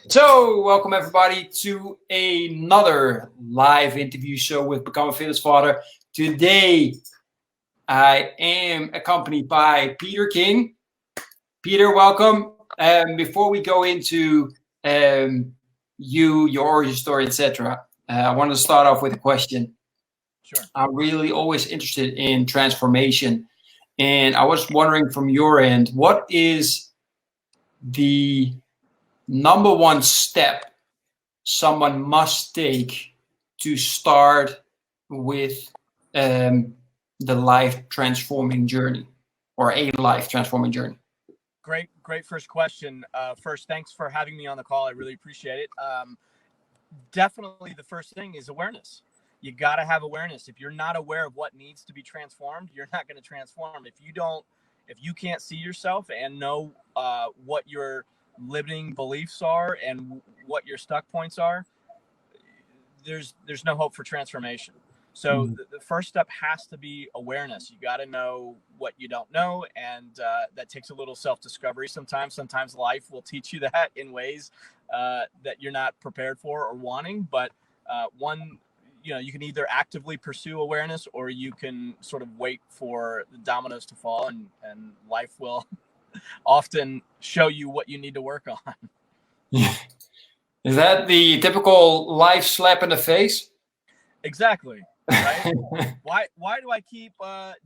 So, welcome everybody to another live interview show with Become a Fearless Father. Today, I am accompanied by Peter King. Peter, welcome. Before we go into your origin story, etc., I want to start off with a question. Sure. I'm really always interested in transformation, and I was wondering from your end, what is the number one step someone must take to start with the life transforming journey or a life transforming journey? Great first question. First, thanks for having me on the call. I really appreciate it. Definitely the first thing is awareness. You got to have awareness. If you're not aware of what needs to be transformed, you're not going to transform. If you can't see yourself and know what your limiting beliefs are and what your stuck points are, there's no hope for transformation. So the first step has to be awareness. You got to know what you don't know, and that takes a little self-discovery. Sometimes life will teach you that in ways that you're not prepared for or wanting. But you can either actively pursue awareness, or you can sort of wait for the dominoes to fall, and life will often show you what you need to work on. Yeah. Is that the typical life slap in the face? Exactly. Right. Why do I keep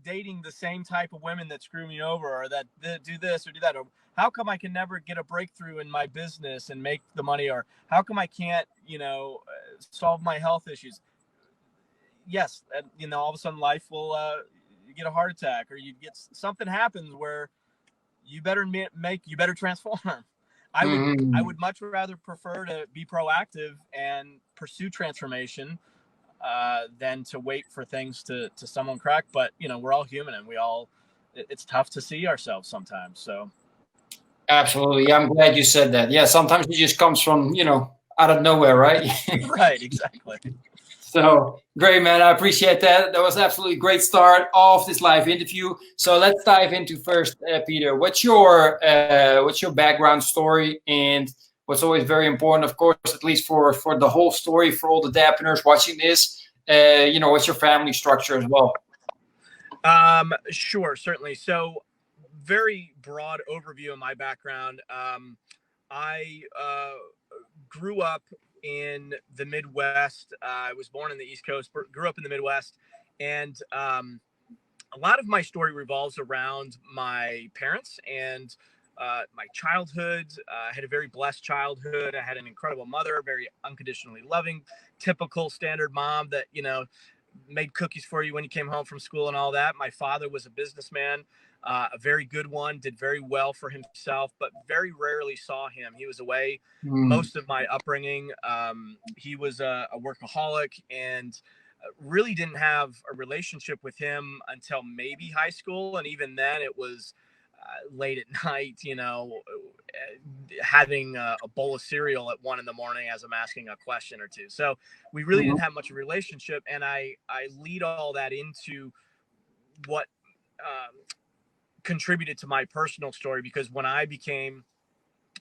dating the same type of women that screw me over, or that do this or do that? Or how come I can never get a breakthrough in my business and make the money? Or how come I can't, solve my health issues? Yes, and, all of a sudden life will you get a heart attack, or you get something happens where you better transform. I would I Mhm. would much rather prefer to be proactive and pursue transformation than to wait for things to someone crack. But we're all human, and it's tough to see ourselves sometimes. So Absolutely. Yeah, I'm glad you said that. Yeah, sometimes it just comes from, out of nowhere, right? right, exactly. So great, man. I appreciate that. That was absolutely great start of this live interview. So let's dive into first, Peter. What's your background story, and what's always very important, of course, at least for the whole story for all the Dappners watching this. What's your family structure as well? Sure, certainly. So, very broad overview of my background. I grew up in the Midwest. I was born in the East Coast, grew up in the Midwest, and a lot of my story revolves around my parents and my childhood. I had a very blessed childhood. I had an incredible mother, very unconditionally loving, typical standard mom that, made cookies for you when you came home from school and all that. My father was a businessman, a very good one, did very well for himself, but very rarely saw him. He was away Mm, most of my upbringing. He was a workaholic, and really didn't have a relationship with him until maybe high school. And even then, it was late at night, having a bowl of cereal at 1 in the morning as I'm asking a question or two. So we really mhm, didn't have much of a relationship. And I lead all that into what contributed to my personal story, because when I became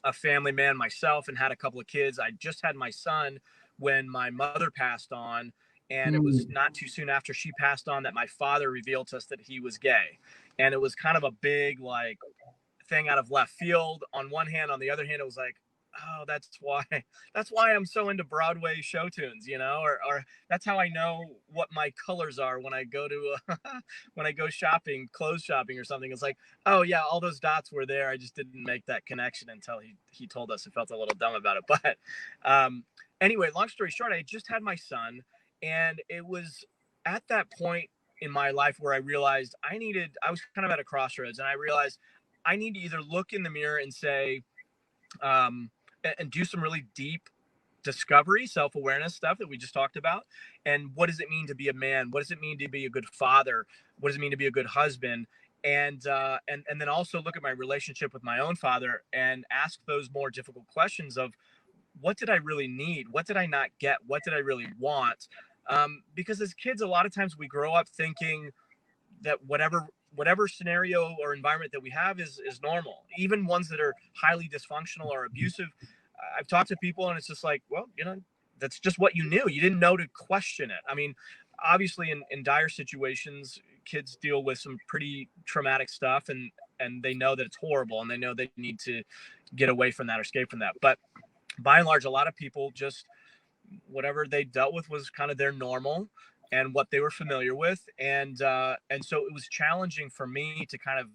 a family man myself and had a couple of kids, I just had my son when my mother passed on. And it was mm, not too soon after she passed on that my father revealed to us that he was gay. And it was kind of a big, like, thing out of left field on one hand. On the other hand, it was like, oh, that's why I'm so into Broadway show tunes, or that's how I know what my colors are when I go to when I go shopping, clothes shopping or something. It's like, oh yeah, all those dots were there. I just didn't make that connection until he told us. I felt a little dumb about it. But anyway, long story short, I just had my son, and it was at that point in my life where I realized I was kind of at a crossroads, and I realized I need to either look in the mirror and say, and do some really deep discovery, self-awareness stuff that we just talked about. And what does it mean to be a man? What does it mean to be a good father? What does it mean to be a good husband? And then also look at my relationship with my own father and ask those more difficult questions of, what did I really need? What did I not get? What did I really want? Because as kids, a lot of times we grow up thinking that whatever scenario or environment that we have is normal, even ones that are highly dysfunctional or abusive. I've talked to people and it's just like, well, that's just what you knew. You didn't know to question it. I mean, obviously in dire situations, kids deal with some pretty traumatic stuff, and they know that it's horrible, and they know they need to get away from that or escape from that. But by and large, a lot of people just, whatever they dealt with was kind of their normal and what they were familiar with. And so it was challenging for me to kind of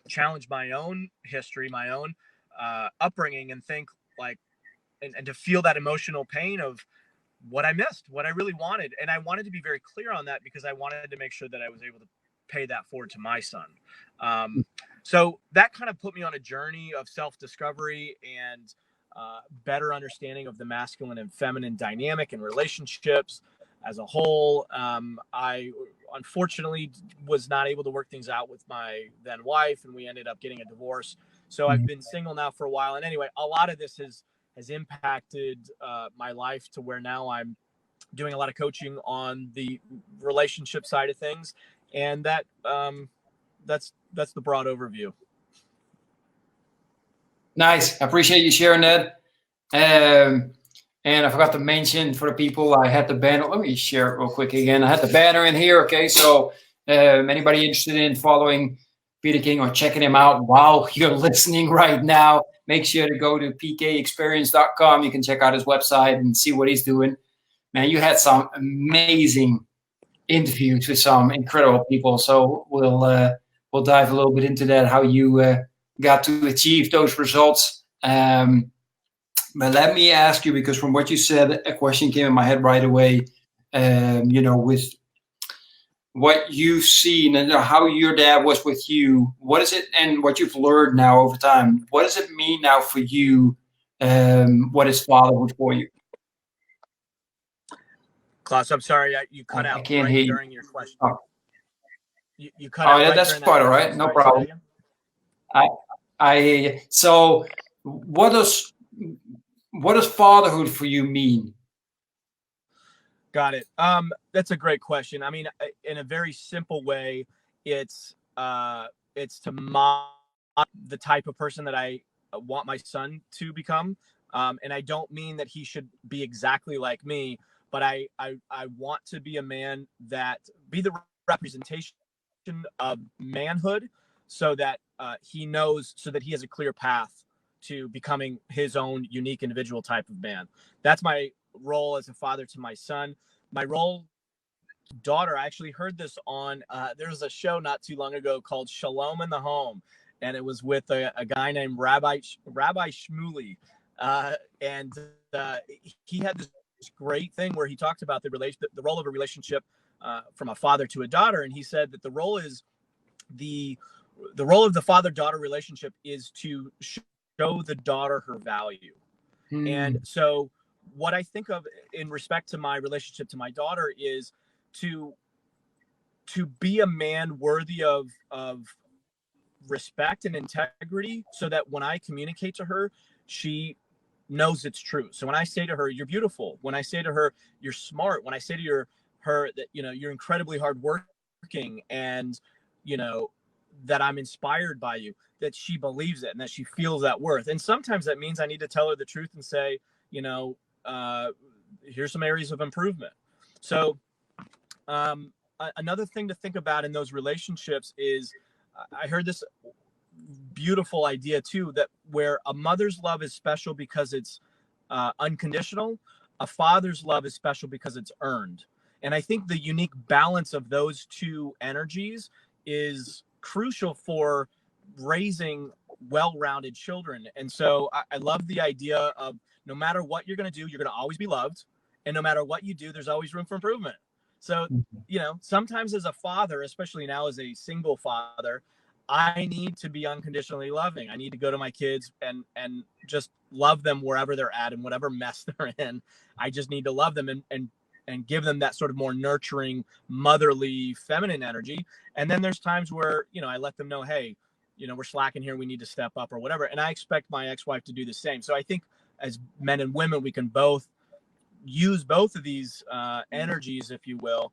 challenge my own history, my own upbringing, and think like, and to feel that emotional pain of what I missed, what I really wanted. And I wanted to be very clear on that because I wanted to make sure that I was able to pay that forward to my son. So that kind of put me on a journey of self-discovery and better understanding of the masculine and feminine dynamic and relationships as a whole. I unfortunately was not able to work things out with my then wife, and we ended up getting a divorce. So I've been single now for a while. And anyway, a lot of this has impacted my life to where now I'm doing a lot of coaching on the relationship side of things. And that's the broad overview. Nice. I appreciate you sharing that. And I forgot to mention for the people, I had the banner. Let me share it real quick again. I had the banner in here. Okay. So anybody interested in following Peter King or checking him out while you're listening right now, make sure to go to PKExperience.com. You can check out his website and see what he's doing. Man, you had some amazing interviews with some incredible people. So we'll dive a little bit into that, how you got to achieve those results. But let me ask you, because from what you said, a question came in my head right away. With what you've seen and how your dad was with you, what is it, and what you've learned now over time, what does it mean now for you? What is fatherhood for you? Klaas, I'm sorry, you cut out. I can't hear you during your question. Oh. You cut out. Yeah, right that's during quite all right. No problem. I hear you. So, what does fatherhood for you mean? Got it. That's a great question. I mean, in a very simple way, it's to model the type of person that I want my son to become. And I don't mean that he should be exactly like me, but I want to be a man that be the representation of manhood, so that he knows, so that he has a clear path to becoming his own unique individual type of man. That's my role as a father to my son. My role daughter, I actually heard this on there was a show not too long ago called Shalom in the Home, and it was with a guy named Rabbi Shmuley, and he had this great thing where he talked about the role of a relationship from a father to a daughter, and he said that the role of the father-daughter relationship is to show the daughter her value. And so what I think of in respect to my relationship to my daughter is to be a man worthy of respect and integrity, so that when I communicate to her, she knows it's true. So when I say to her, you're beautiful, when I say to her, you're smart, when I say to her that, you're incredibly hardworking, and, that I'm inspired by you, that she believes it and that she feels that worth. And sometimes that means I need to tell her the truth and say, here's some areas of improvement. So another thing to think about in those relationships is, I heard this beautiful idea too, that where a mother's love is special because it's unconditional, a father's love is special because it's earned. And I think the unique balance of those two energies is crucial for raising well-rounded children. And so I love the idea of, no matter what you're going to do, you're going to always be loved. And no matter what you do, there's always room for improvement. So, sometimes as a father, especially now as a single father, I need to be unconditionally loving. I need to go to my kids and just love them wherever they're at and whatever mess they're in. I just need to love them and give them that sort of more nurturing, motherly, feminine energy. And then there's times where, I let them know, hey, we're slacking here, we need to step up or whatever. And I expect my ex-wife to do the same. So I think as men and women, we can both use both of these energies, if you will.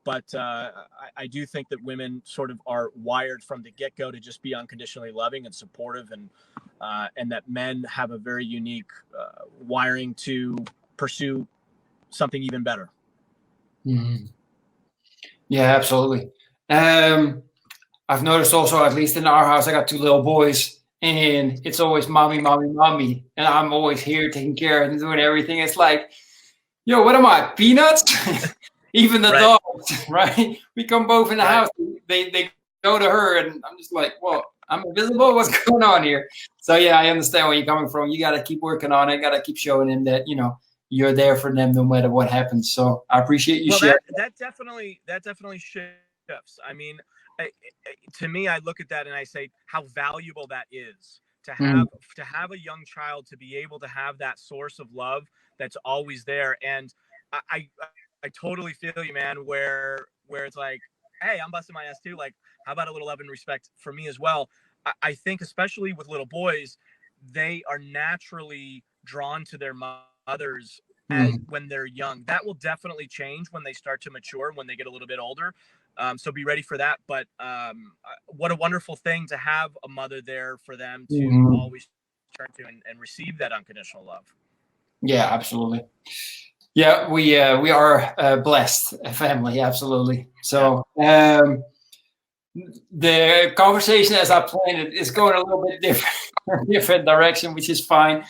But I do think that women sort of are wired from the get-go to just be unconditionally loving and supportive, and and that men have a very unique wiring to pursue something even better. Mm-hmm. Yeah, absolutely. I've noticed also, at least in our house, I got two little boys, and it's always mommy, mommy, mommy, and I'm always here taking care of and doing everything. It's like, yo, what am I, peanuts? Even the Right. dogs, right? We come both in the Right. house, they go to her, and I'm just like, well, I'm invisible. What's going on here? So yeah, I understand where you're coming from. You got to keep working on it. Got to keep showing them that you're there for them no matter what happens. So I appreciate you Well, sharing. that definitely shifts. I mean, to me, I look at that and I say how valuable that is to Mm, have a young child, to be able to have that source of love that's always there. And I I, I totally feel you, man. Where it's like, hey, I'm busting my ass too. Like, how about a little love and respect for me as well? I think especially with little boys, they are naturally drawn to their mothers mm. when they're young. That will definitely change when they start to mature, when they get a little bit older. So be ready for that. But what a wonderful thing to have a mother there for them to Mhm. always turn to and receive that unconditional love. Yeah, absolutely. Yeah, we are a blessed family, absolutely. Yeah. So the conversation as I planned it is going a little bit different direction, which is fine.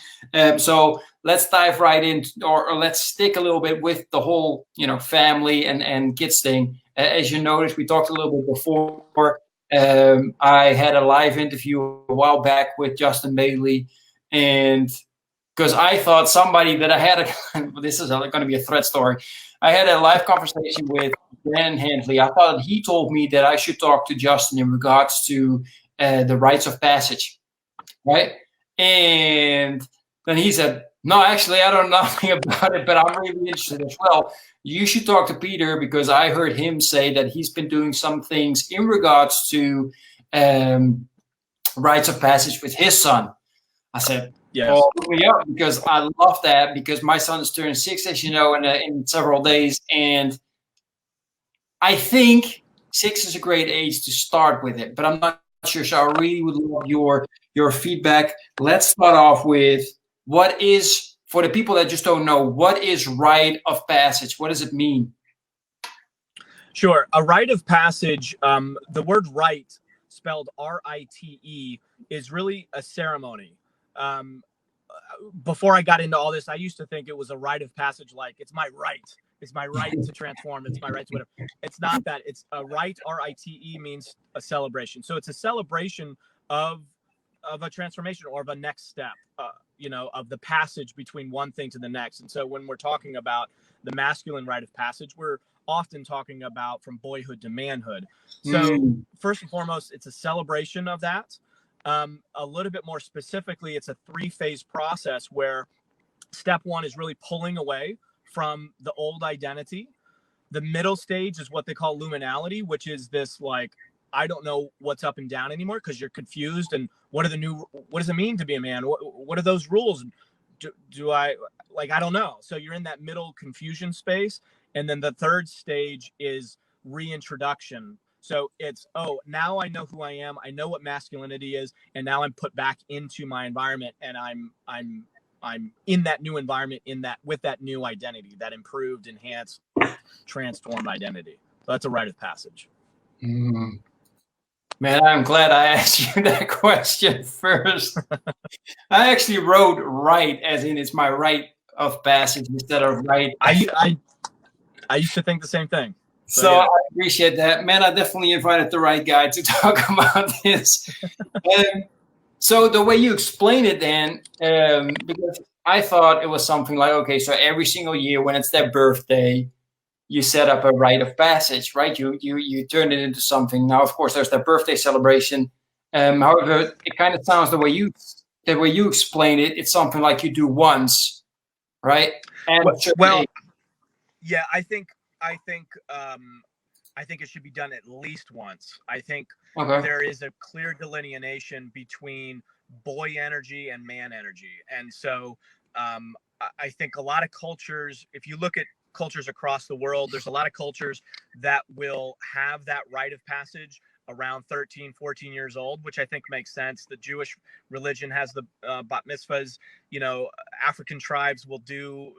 So let's dive right in, or let's stick a little bit with the whole, family and kids thing. As you noticed, we talked a little bit before. I had a live interview a while back with Justin Bailey, and because I thought somebody that I had this is going to be a threat story. I had a live conversation with Dan Handley. I thought he told me that I should talk to Justin in regards to the rites of passage, right? And then he said, "No, actually, I don't know nothing about it, but I'm really interested as well. You should talk to Peter because I heard him say that he's been doing some things in regards to um, rites of passage with his son." I said, Yes. "Well, hook me up because I love that because my son's turning 6, as you know, in several days, and I think 6 is a great age to start with it, but I'm not sure. So I really would love your feedback. Let's start off with what is, for the people that just don't know, what is rite of passage? What does it mean?" Sure. A rite of passage, the word rite, spelled Rite, is really a ceremony. Um, Before I got into all this, I used to think it was a rite of passage, like it's my right. It's my right to transform. It's my right to whatever. It's not that. It's a rite. Rite means a celebration. So it's a celebration of of a transformation or of a next step. Of the passage between one thing to the next. And so when we're talking about the masculine rite of passage, we're often talking about from boyhood to manhood. So Mm, first and foremost, it's a celebration of that. A little bit more specifically, it's a 3-phase process where step one is really pulling away from the old identity. The middle stage is what they call luminality, which is this like, I don't know what's up and down anymore because you're confused. And what does it mean to be a man? What are those rules? Do I, like, I don't know. So you're in that middle confusion space. And then the third stage is reintroduction. So it's, oh, now I know who I am. I know what masculinity is. And now I'm put back into my environment, and I'm in that new environment, in that with that new identity, that improved, enhanced, transformed identity. So that's a rite of passage. mm. Man, I'm glad I asked you that question first. I actually wrote right as in it's my rite of passage instead of right. I used to think the same thing. So So I yeah. appreciate that. Man, I definitely invited the right guy to talk about this. Um, so the way you explain it then, because I thought it was something like, okay, so every single year when it's their birthday, you set up a rite of passage, right? You turn it into something. Now, of course, there's their birthday celebration. However, it kind of sounds the way you explain it, it's something like you do once, right? And a certain Well, age. yeah, I think it should be done at least once. I think Okay. there is a clear delineation between boy energy and man energy. And so I think a lot of cultures, if you look at cultures across the world, there's a lot of cultures that will have that rite of passage around 13, 14 years old, which I think makes sense. The Jewish religion has the bat mitzvahs. African tribes will do,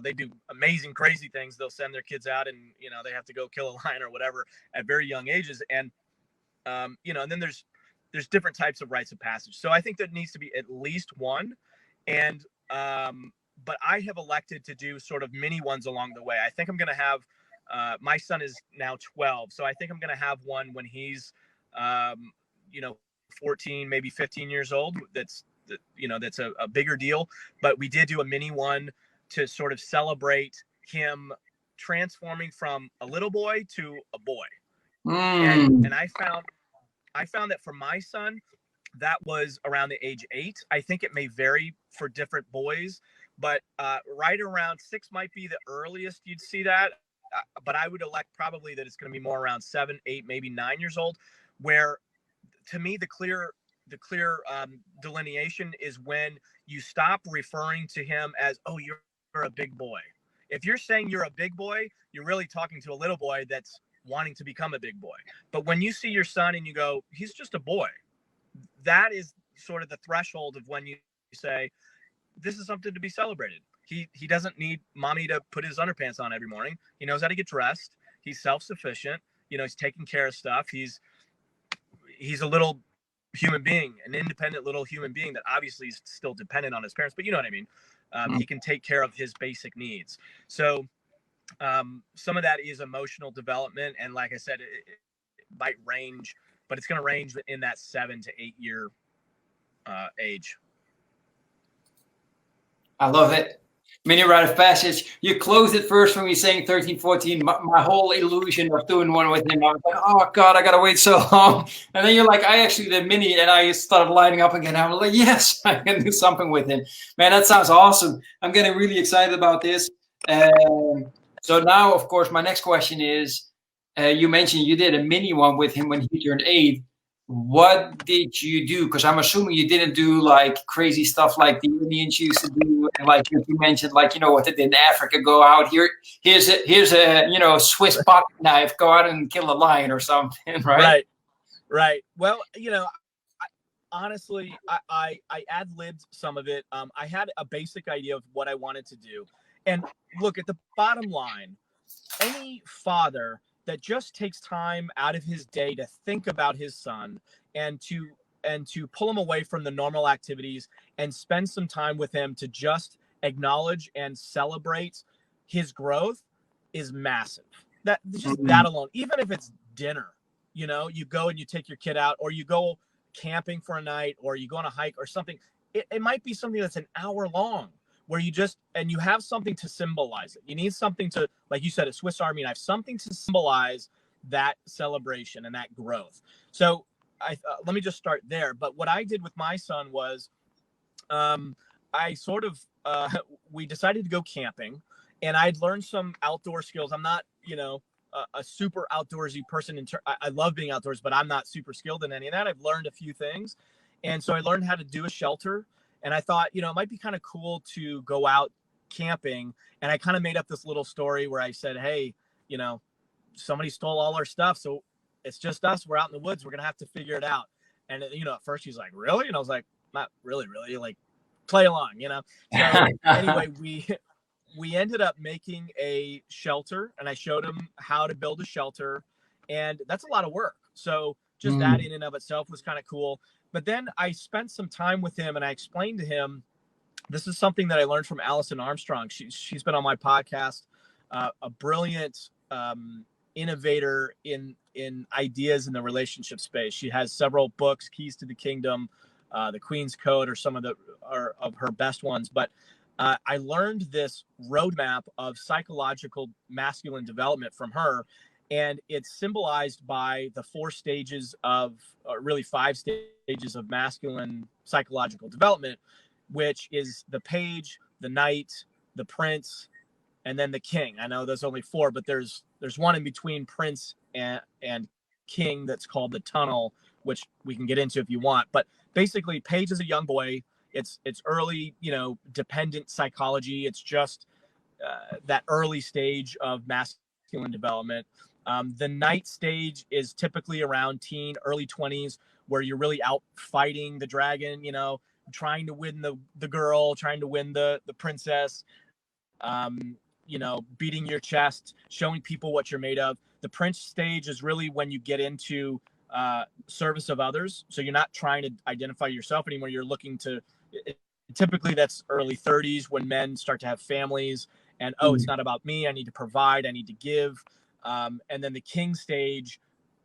they do amazing, crazy things. They'll send their kids out and, they have to go kill a lion or whatever at very young ages. And, and then there's different types of rites of passage. So I think there needs to be at least one. And, but I have elected to do sort of mini ones along the way. I think I'm going to have, my son is now 12. So I think I'm going to have one when he's, 14, maybe 15 years old. That's a bigger deal. But we did do a mini one to sort of celebrate him transforming from a little boy to a boy. And I found that for my son, that was around the age 8. I think it may vary for different boys, but right around 6 might be the earliest you'd see that. But I would elect probably that it's going to be more around 7, 8, maybe 9 years old, where to me, the clear delineation is when you stop referring to him as, oh, you're a big boy. If you're saying you're a big boy, you're really talking to a little boy that's wanting to become a big boy. But when you see your son and you go, he's just a boy, that is sort of the threshold of when you say, this is something to be celebrated. He doesn't need mommy to put his underpants on every morning. He knows how to get dressed. He's self-sufficient. He's taking care of stuff. He's a little human being, an independent little human being that obviously is still dependent on his parents, but you know what I mean? He can take care of his basic needs. So some of that is emotional development. And like I said, it might range, but it's going to range in that 7 to 8 year age. I love it. Mini rite of passage. You closed it first when we saying 13, 14. My whole illusion of doing one with him, I was like, oh God, I gotta wait so long. And then you're like, I actually did mini, and I started lining up again. I was like, yes, I can do something with him. Man, that sounds awesome. I'm getting really excited about this. So now, of course, my next question is, you mentioned you did a mini one with him when he turned 8. What did you do? Because I'm assuming you didn't do like crazy stuff like the Indians used to do, and like you mentioned, like what they did in Africa, go out here's a Swiss pocket knife, go out and kill a lion or something, right? Right. Well, honestly, I ad-libbed some of it. I had a basic idea of what I wanted to do, and look, at the bottom line, any father that just takes time out of his day to think about his son and to pull him away from the normal activities and spend some time with him to just acknowledge and celebrate his growth is massive. That just that alone, even if it's dinner, you go and you take your kid out, or you go camping for a night, or you go on a hike or something. It might be something that's an hour long, where you have something to symbolize it. You need something to, like you said, a Swiss Army knife, something to symbolize that celebration and that growth. So let me just start there. But what I did with my son was, I sort of, we decided to go camping, and I'd learned some outdoor skills. I'm not, a super outdoorsy person. I love being outdoors, but I'm not super skilled in any of that. I've learned a few things. And so I learned how to do a shelter. And I thought, it might be kind of cool to go out camping. And I kind of made up this little story where I said, hey, somebody stole all our stuff. So it's just us. We're out in the woods. We're going to have to figure it out. And, at first he's like, really? And I was like, not really, like, play along, So anyway, we ended up making a shelter, and I showed him how to build a shelter. And that's a lot of work. So just that in and of itself was kind of cool. But then I spent some time with him, and I explained to him, this is something that I learned from Allison Armstrong. She's been on my podcast, a brilliant innovator in ideas in the relationship space. She has several books, Keys to the Kingdom, The Queen's Code are some of her best ones. But I learned this roadmap of psychological masculine development from her. And it's symbolized by the 4 stages of, or really 5 stages of masculine psychological development, which is the page, the knight, the prince, and then the king. I know there's only 4, but there's one in between prince and king that's called the tunnel, which we can get into if you want. But basically, page is a young boy. It's early, dependent psychology. It's just that early stage of masculine development. The night stage is typically around teen, early 20s, where you're really out fighting the dragon, you know, trying to win the girl, trying to win the princess, you know, beating your chest, showing people what you're made of. The prince stage is really when you get into service of others. So you're not trying to identify yourself anymore. You're looking to, typically that's early 30s when men start to have families and, oh, it's not about me. I need to provide, I need to give. And then the king stage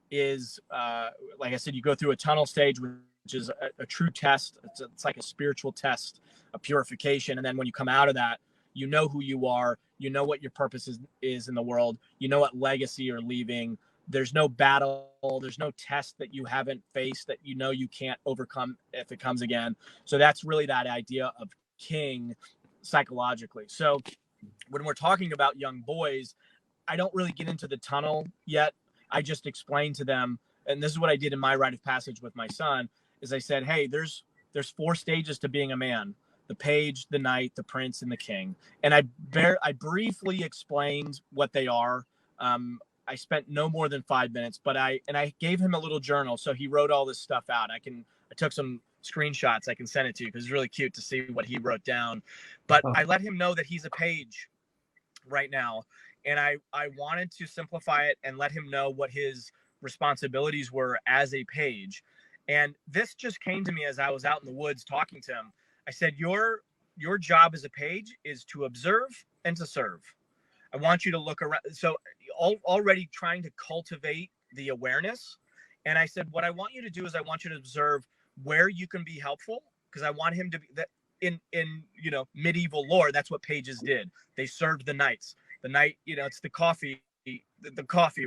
is, like I said, you go through a tunnel stage, which is a true test. It's like a spiritual test, a purification. And then when you come out of that, you know who you are, you know what your purpose is in the world, you know what legacy you're leaving. There's no battle, there's no test that you haven't faced that you know you can't overcome if it comes again. So that's really that idea of king psychologically. So when we're talking about young boys, I don't really get into the tunnel yet. I just explain to them, and this is what I did in my rite of passage with my son, is I said, hey, there's 4 stages to being a man: the page, the knight, the prince, and the king. And I briefly explained what they are. I spent no more than 5 minutes, but I gave him a little journal, so he wrote all this stuff out. I took some screenshots I can send it to you because it's really cute to see what he wrote down. But I let him know that he's a page right now. And I wanted to simplify it and let him know what his responsibilities were as a page. And this just came to me as I was out in the woods talking to him. I said, your job as a page is to observe and to serve. I want you to look around. So already trying to cultivate the awareness. And I said, what I want you to do is I want you to observe where you can be helpful, because I want him to be that in you know, medieval lore. That's what pages did. They served the knights. The knight, you know, it's the coffee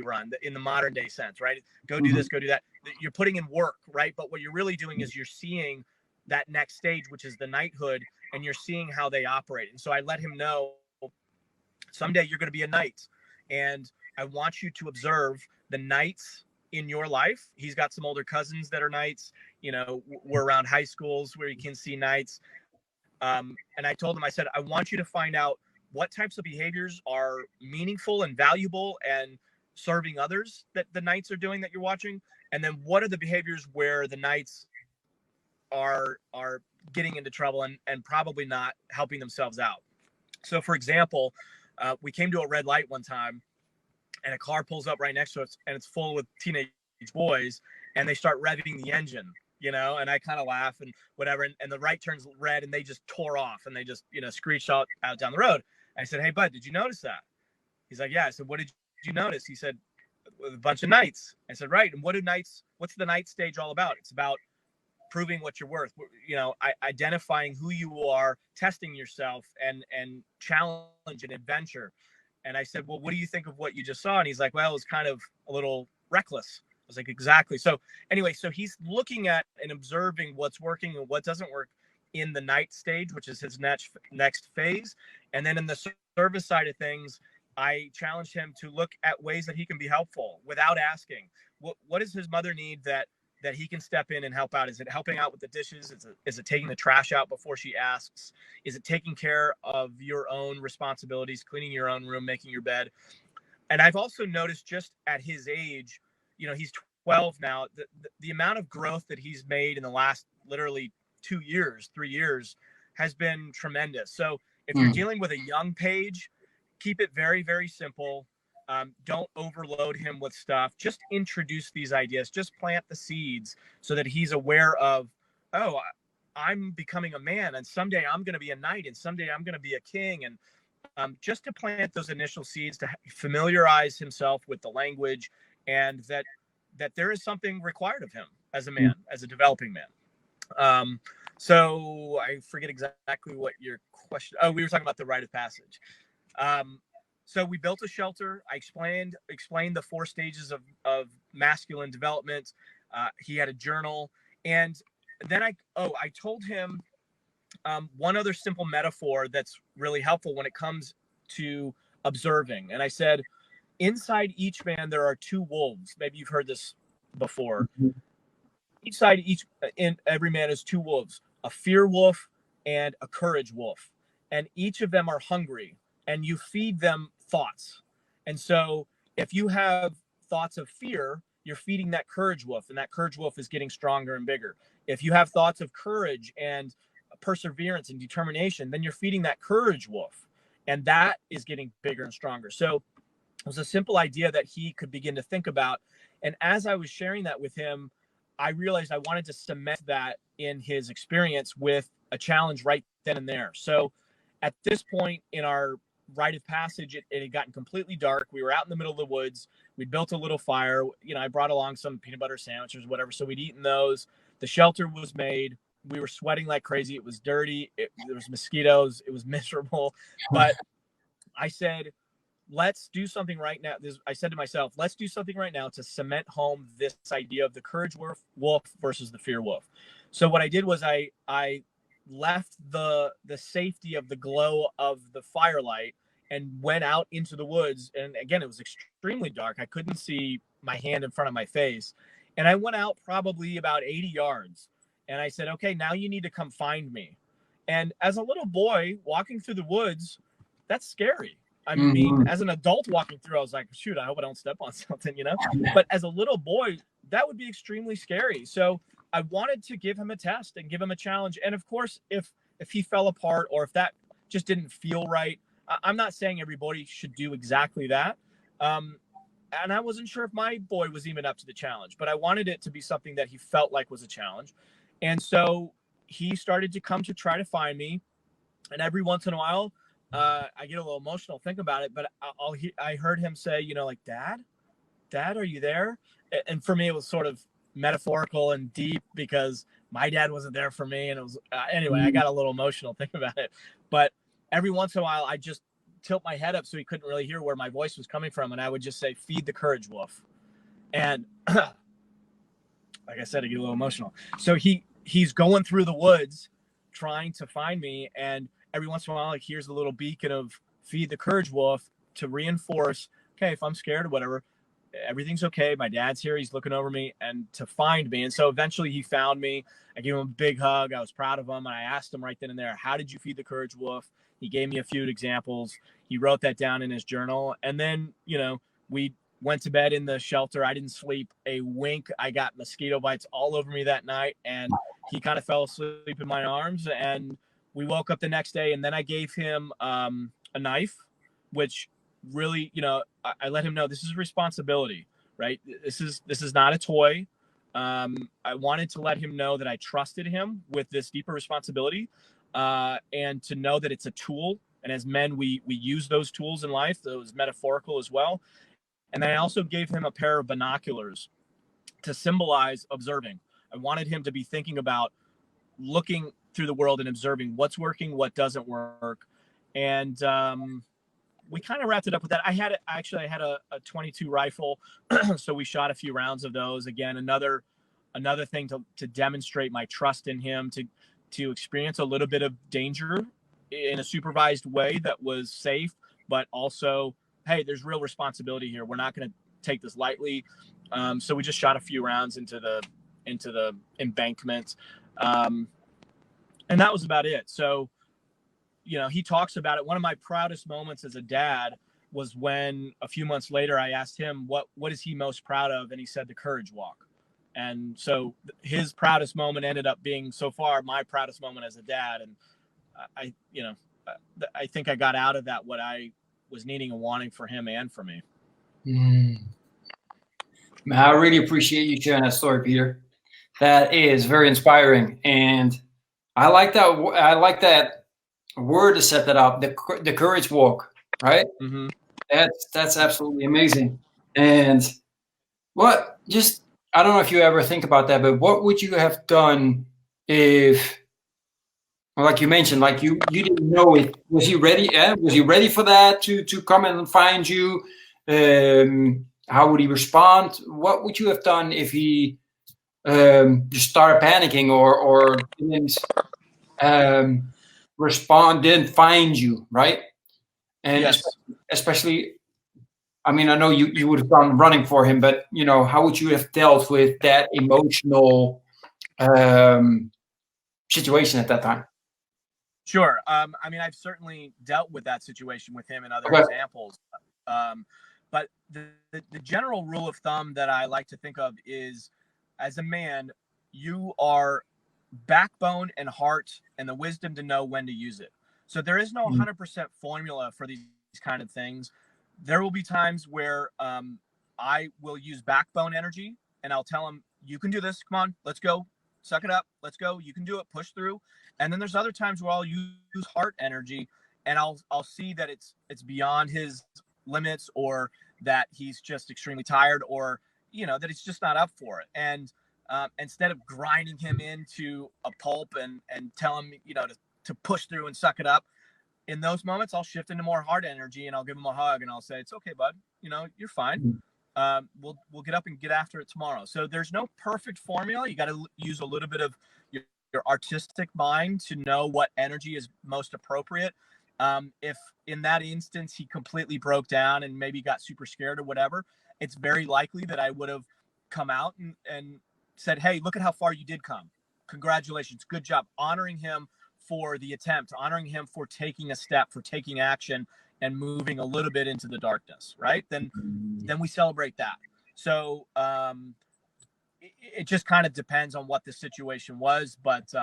run in the modern day sense, right? Go do this, go do that. You're putting in work, right? But what you're really doing is you're seeing that next stage, which is the knighthood, and you're seeing how they operate. And so I let him know, someday you're going to be a knight, and I want you to observe the knights in your life. He's got some older cousins that are knights. You know, we're around high schools where you can see knights. And I told him, I said, I want you to find out what types of behaviors are meaningful and valuable and serving others that the knights are doing that you're watching. And then what are the behaviors where the knights are getting into trouble and probably not helping themselves out. So for example, we came to a red light one time and a car pulls up right next to us and it's full with teenage boys and they start revving the engine, you know, and I kind of laugh and whatever. And the right turns red and they just tore off and they just, you know, screeched out down the road. I said, hey, bud, did you notice that? He's like, yeah. I said, what did you notice? He said, a bunch of knights. I said, right. And what's the knight stage all about? It's about proving what you're worth, you know, identifying who you are, testing yourself and challenge and adventure. And I said, well, what do you think of what you just saw? And he's like, well, it was kind of a little reckless. I was like, exactly. So anyway, so he's looking at and observing what's working and what doesn't work in the night stage, which is his next phase. And then in the service side of things, I challenged him to look at ways that he can be helpful without asking. What does his mother need that he can step in and help out? Is it helping out with the dishes? Is it taking the trash out before she asks? Is it taking care of your own responsibilities, cleaning your own room, making your bed? And I've also noticed just at his age, you know, he's 12 now, the amount of growth that he's made in the last literally 2 years, 3 years has been tremendous. So if you're dealing with a young page, keep it very, very simple. Don't overload him with stuff. Just introduce these ideas. Just plant the seeds so that he's aware of, oh, I'm becoming a man, and someday I'm going to be a knight, and someday I'm going to be a king. And just to plant those initial seeds to familiarize himself with the language, and that there is something required of him as a man, as a developing man. So I forget exactly what your question. Oh, we were talking about the rite of passage. So we built a shelter. I explained the 4 stages of masculine development. He had a journal. And then I told him one other simple metaphor that's really helpful when it comes to observing. And I said, inside each man, there are 2 wolves. Maybe you've heard this before. In every man is 2 wolves, a fear wolf and a courage wolf. And each of them are hungry, and you feed them thoughts. And so if you have thoughts of fear, you're feeding that courage wolf, and that courage wolf is getting stronger and bigger. If you have thoughts of courage and perseverance and determination, then you're feeding that courage wolf, and that is getting bigger and stronger. So it was a simple idea that he could begin to think about. And as I was sharing that with him, I realized I wanted to cement that in his experience with a challenge right then and there. So at this point in our rite of passage, it had gotten completely dark. We were out in the middle of the woods. We'd built a little fire. I brought along some peanut butter sandwiches, whatever. So we'd eaten those. The shelter was made. We were sweating like crazy. It was dirty. There was mosquitoes. It was miserable. But I said, let's do something right now. I said to myself, let's do something right now to cement home this idea of the courage wolf versus the fear wolf. So what I did was I left the safety of the glow of the firelight and went out into the woods. And again, it was extremely dark. I couldn't see my hand in front of my face. And I went out probably about 80 yards. And I said, okay, now you need to come find me. And as a little boy walking through the woods, that's scary. I mean, as an adult walking through, I was like, shoot, I hope I don't step on something, But as a little boy, that would be extremely scary. So I wanted to give him a test and give him a challenge. And of course, if he fell apart or if that just didn't feel right, I'm not saying everybody should do exactly that. And I wasn't sure if my boy was even up to the challenge, but I wanted it to be something that he felt like was a challenge. And so he started to come to try to find me. And every once in a while, I get a little emotional thinking about it, but I heard him say, like, Dad, are you there? And for me, it was sort of metaphorical and deep because my dad wasn't there for me. And it was, anyway, I got a little emotional thinking about it. But every once in a while, I just tilt my head up so he couldn't really hear where my voice was coming from. And I would just say, feed the courage wolf. And like I said, I get a little emotional. So he's going through the woods trying to find me. And every once in a while, here's a little beacon of feed the courage wolf to reinforce, okay, if I'm scared or whatever, everything's okay. My dad's here. He's looking over me and to find me. And so eventually he found me. I gave him a big hug. I was proud of him. And I asked him right then and there, how did you feed the courage wolf? He gave me a few examples. He wrote that down in his journal. And then, we went to bed in the shelter. I didn't sleep a wink. I got mosquito bites all over me that night. And he kind of fell asleep in my arms. And we woke up the next day. And then I gave him a knife, which really, I let him know this is a responsibility, right? This is not a toy. I wanted to let him know that I trusted him with this deeper responsibility, and to know that it's a tool. And as men, we use those tools in life, those metaphorical as well. And then I also gave him a pair of binoculars to symbolize observing. I wanted him to be thinking about looking through the world and observing what's working, what doesn't work. And we kind of wrapped it up with that. I had a 22 rifle, so we shot a few rounds of those. Again, another thing to demonstrate my trust in him, to experience a little bit of danger in a supervised way that was safe, but also, hey, there's real responsibility here. We're not going to take this lightly. So we just shot a few rounds into the embankment, and that was about it. So, he talks about it. One of my proudest moments as a dad was when a few months later I asked him what is he most proud of, and he said the courage walk. And so his proudest moment ended up being so far my proudest moment as a dad. And I think I got out of that what I was needing and wanting for him and for me. I really appreciate you sharing that story, Peter. That is very inspiring, and I like that word to set that up. The courage walk, right? Mm-hmm. That's absolutely amazing. And I don't know if you ever think about that, but what would you have done if, like you mentioned, like you didn't know it. Was he ready? Yeah? Was he ready for that to come and find you? How would he respond? What would you have done if he just started panicking or didn't respond, didn't find you, right? And yes. especially, I mean, I know you would have gone running for him, but how would you have dealt with that emotional situation at that time? Sure. I mean, I've certainly dealt with that situation with him and other examples. But the general rule of thumb that I like to think of is, as a man, you are backbone and heart and the wisdom to know when to use it. So there is no 100% formula for these kind of things. There will be times where I will use backbone energy and I'll tell him, you can do this. Come on, let's go. Suck it up. Let's go. You can do it. Push through. And then there's other times where I'll use heart energy and I'll see that it's beyond his limits, or that he's just extremely tired, or, you know, that he's just not up for it. And instead of grinding him into a pulp and tell him, you know, to push through and suck it up, in those moments, I'll shift into more heart energy and I'll give him a hug and I'll say, it's okay, bud. You know, you're fine. We'll get up and get after it tomorrow. So there's no perfect formula. You got to use a little bit of your artistic mind to know what energy is most appropriate. If in that instance he completely broke down and maybe got super scared or whatever, it's very likely that I would have come out and said, hey, look at how far you did come. Congratulations. Good job. Honoring him for the attempt, honoring him for taking a step, for taking action and moving a little bit into the darkness, right? Then we celebrate that. So it just kind of depends on what the situation was. But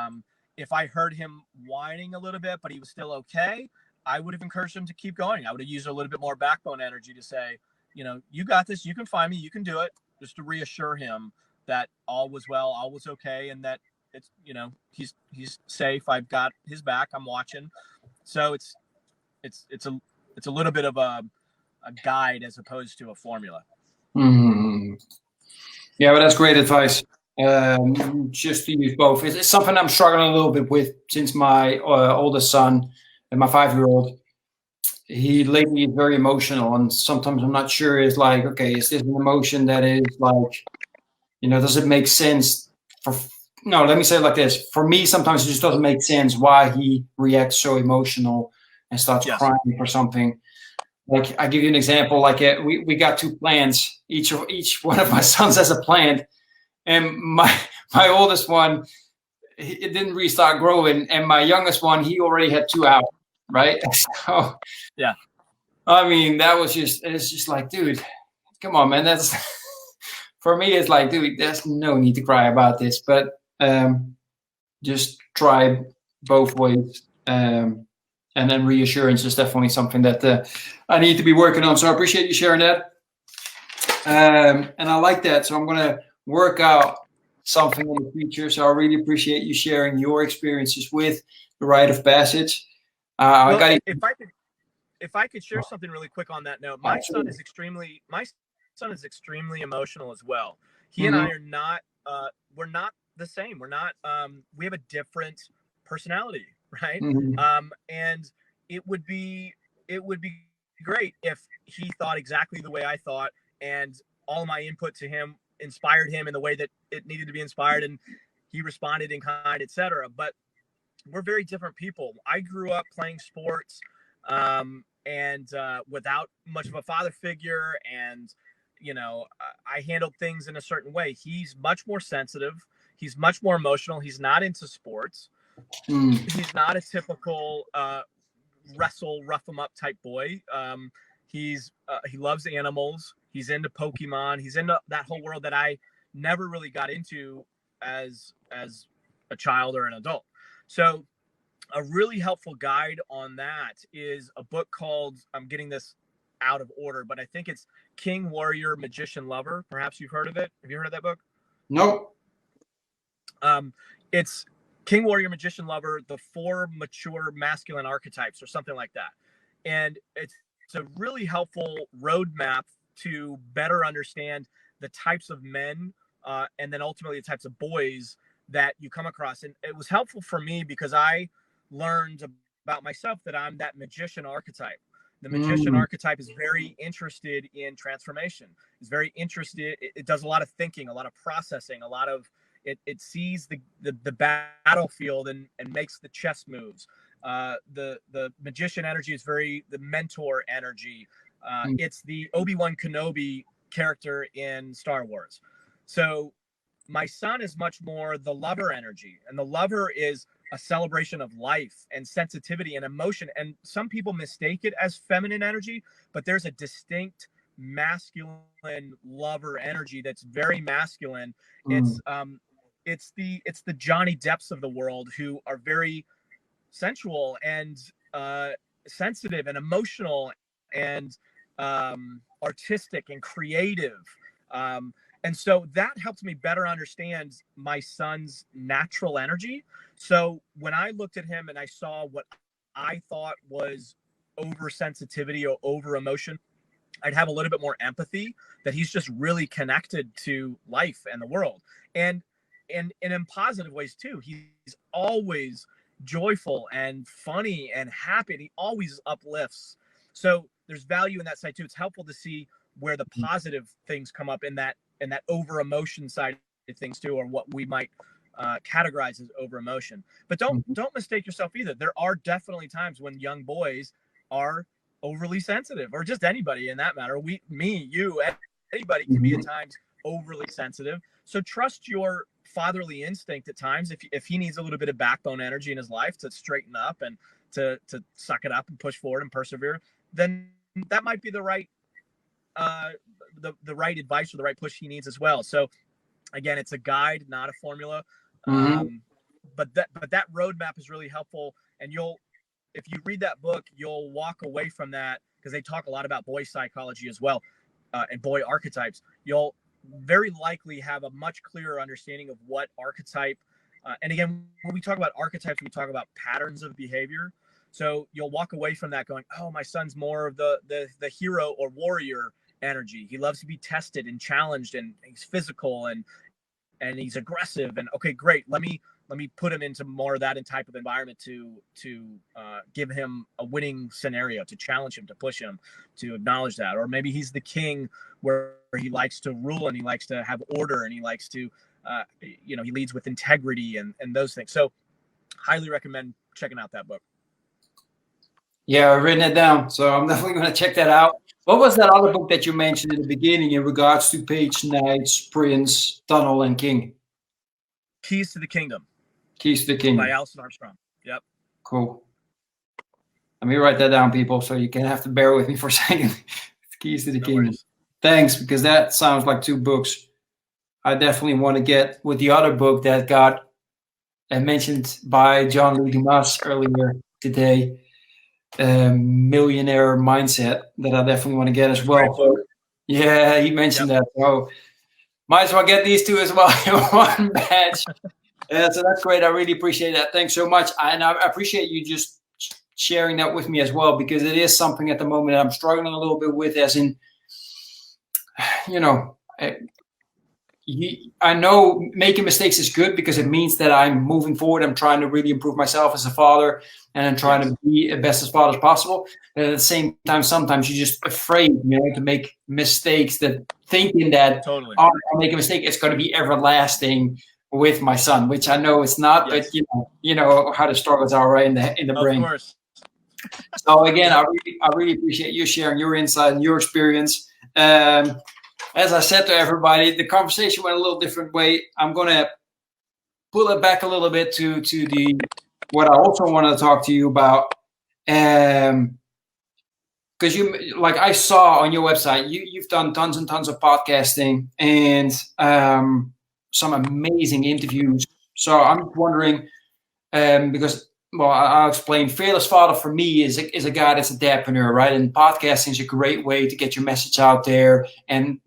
if I heard him whining a little bit, but he was still okay, I would have encouraged him to keep going. I would have used a little bit more backbone energy to say, you know, you got this, you can find me, you can do it, just to reassure him that all was well, all was okay, and that it's, you know, he's safe. I've got his back. I'm watching. So it's a little bit of a guide as opposed to a formula. Yeah, but that's great advice. Just to use both. It's something I'm struggling a little bit with since my oldest son and my 5-year-old. He lately is very emotional, and sometimes I'm not sure. It's like, okay, is this an emotion that is like, you know, does it make sense for? No, let me say it like this. For me, sometimes it just doesn't make sense why he reacts so emotional and starts crying for something. Like, I give you an example. Like, we got 2 plants. Each one of my sons has a plant, and my oldest one, it didn't really start growing, and my youngest one, he already had 2 out, right? So, yeah, I mean, it's just like, dude, come on, man. That's for me. It's like, dude, there's no need to cry about this, but just try both ways. And then reassurance is definitely something that I need to be working on. So I appreciate you sharing that. And I like that. So I'm going to work out something in the future. So I really appreciate you sharing your experiences with the Rite of Passage. If I could share something really quick on that note, my son is extremely emotional as well. He and I are not, we're not the same. We're not, we have a different personality, right? And it would be great if he thought exactly the way I thought, and all my input to him inspired him in the way that it needed to be inspired, and he responded in kind, etc. But we're very different people. I grew up playing sports and without much of a father figure, and you know, I handled things in a certain way. He's much more sensitive. He's much more emotional. He's not into sports. He's not a typical wrestle, rough him up type boy. He loves animals. He's into Pokemon. He's into that whole world that I never really got into as a child or an adult. So a really helpful guide on that is a book called, I'm getting this out of order, but I think it's King, Warrior, Magician, Lover. Perhaps you've heard of it. Have you heard of that book? Nope. It's King, Warrior, Magician, Lover, the 4 mature masculine archetypes, or something like that. And it's a really helpful roadmap to better understand the types of men and then ultimately the types of boys that you come across. And it was helpful for me because I learned about myself that I'm that magician archetype. The magician archetype is very interested in transformation. It's very interested. It does a lot of thinking, a lot of processing, a lot of it sees the battlefield and makes the chess moves. The magician energy is very the mentor energy. It's the Obi-Wan Kenobi character in Star Wars. So my son is much more the lover energy, and the lover is a celebration of life and sensitivity and emotion. And some people mistake it as feminine energy, but there's a distinct masculine lover energy that's very masculine. Mm. It's the Johnny Depps of the world who are very sensual and sensitive and emotional and artistic and creative. And so that helped me better understand my son's natural energy. So when I looked at him and I saw what I thought was oversensitivity or over emotion, I'd have a little bit more empathy that he's just really connected to life and the world. And in positive ways too. He's always joyful and funny and happy. And he always uplifts. So there's value in that side too. It's helpful to see where the positive things come up in that over emotion side of things too, or what we might categorize as over emotion. But don't mistake yourself either. There are definitely times when young boys are overly sensitive, or just anybody in that matter. You, anybody can be at times overly sensitive. So trust your fatherly instinct at times. If he needs a little bit of backbone energy in his life to straighten up and to suck it up and push forward and persevere, then that might be the right the right advice or the right push he needs as well. So again, it's a guide, not a formula. But that roadmap is really helpful. And if you read that book, you'll walk away from that, because they talk a lot about boy psychology as well, and boy archetypes. You'll very likely have a much clearer understanding of what archetype. And again, when we talk about archetypes, we talk about patterns of behavior. So you'll walk away from that going, oh, my son's more of the hero or warrior energy. He loves to be tested and challenged, and he's physical and he's aggressive. And okay, great. Let me put him into more of that type of environment to give him a winning scenario, to challenge him, to push him, to acknowledge that. Or maybe he's the king, where he likes to rule and he likes to have order and he likes to, he leads with integrity and those things. So highly recommend checking out that book. Yeah, I've written it down, so I'm definitely going to check that out. What was that other book that you mentioned in the beginning in regards to Page, Knights, Prince, Tunnel, and King? Keys to the Kingdom. Keys to the Kingdom. By Alison Armstrong. Yep. Cool. Let me write that down, people, so you can have to bear with me for a second. Keys to the Kingdom. Worries. Thanks, because that sounds like two books I definitely want to get with the other book that got mentioned by John Lee Dumas earlier today, Millionaire Mindset, that I definitely want to get as well. Yeah, he mentioned that. So might as well get these two as well in one batch. So that's great. I really appreciate that. Thanks so much. And I appreciate you just sharing that with me as well, because it is something at the moment that I'm struggling a little bit with, as in, I know making mistakes is good because it means that I'm moving forward. I'm trying to really improve myself as a father, and I'm trying to be the best as father as possible. But at the same time, sometimes you're just afraid, to make mistakes, that thinking that, oh, if I make a mistake, it's going to be everlasting with my son, which I know it's not. But you know how the struggles are, right, in the brain. Of course. So again, I really appreciate you sharing your insight and your experience. As I said to everybody, the conversation went a little different way. I'm going to pull it back a little bit to what I also want to talk to you about. Because I saw on your website, you've done tons and tons of podcasting and some amazing interviews. So I'm wondering, because, well, I'll explain. Fearless Father for me is a guy that's a dadpreneur, right? And podcasting is a great way to get your message out there and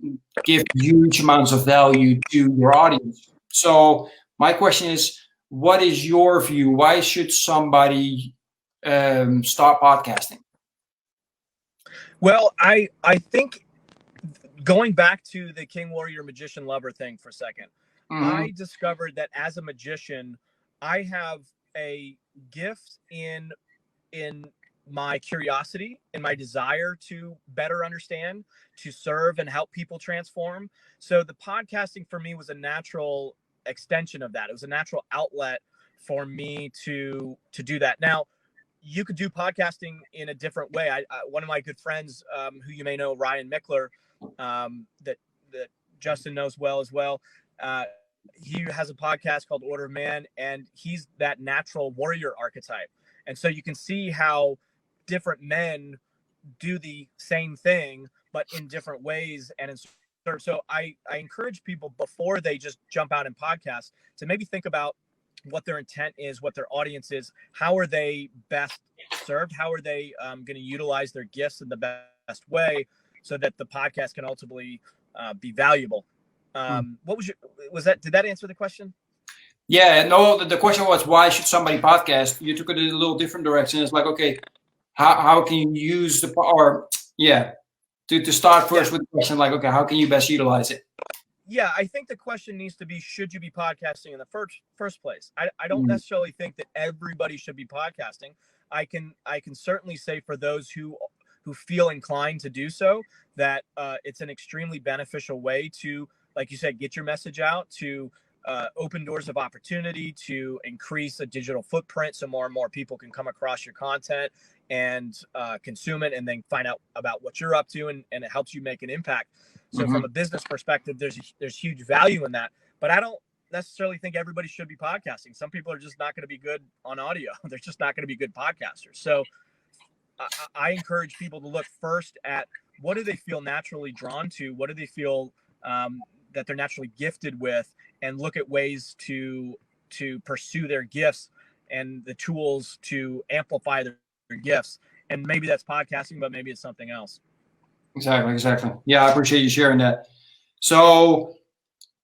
give huge amounts of value to your audience. So my question is, what is your view? Why should somebody start podcasting? Well, I think, going back to the King, Warrior, Magician, Lover thing for a second, I discovered that as a magician, I have a gift in my curiosity, in my desire to better understand, to serve and help people transform. So the podcasting for me was a natural extension of that. It was a natural outlet for me to do that. Now, you could do podcasting in a different way. One of my good friends, who you may know, Ryan Mickler, that Justin knows well as well. He has a podcast called Order of Man, and he's that natural warrior archetype. And so you can see how different men do the same thing, but in different ways and in so I encourage people before they just jump out and podcast to maybe think about what their intent is, what their audience is, how are they best served, how are they going to utilize their gifts in the best way so that the podcast can ultimately be valuable. What was that? Did that answer the question? Yeah, no, the question was, why should somebody podcast? You took it in a little different direction. It's like, okay, how can you use the, or yeah, to start first with the question, like, okay, how can you best utilize it? Yeah, I think the question needs to be, should you be podcasting in the first place? I don't necessarily think that everybody should be podcasting. I can certainly say for those who feel inclined to do so, that it's an extremely beneficial way to, like you said, get your message out, to open doors of opportunity, to increase a digital footprint so more and more people can come across your content and consume it, and then find out about what you're up to, and it helps you make an impact. So from a business perspective, there's huge value in that. But I don't necessarily think everybody should be podcasting. Some people are just not going to be good on audio. They're just not going to be good podcasters. So I encourage people to look first at, what do they feel naturally drawn to? What do they feel that they're naturally gifted with? And look at ways to pursue their gifts and the tools to amplify their gifts. And maybe that's podcasting, but maybe it's something else. Exactly. Yeah, I appreciate you sharing that. So,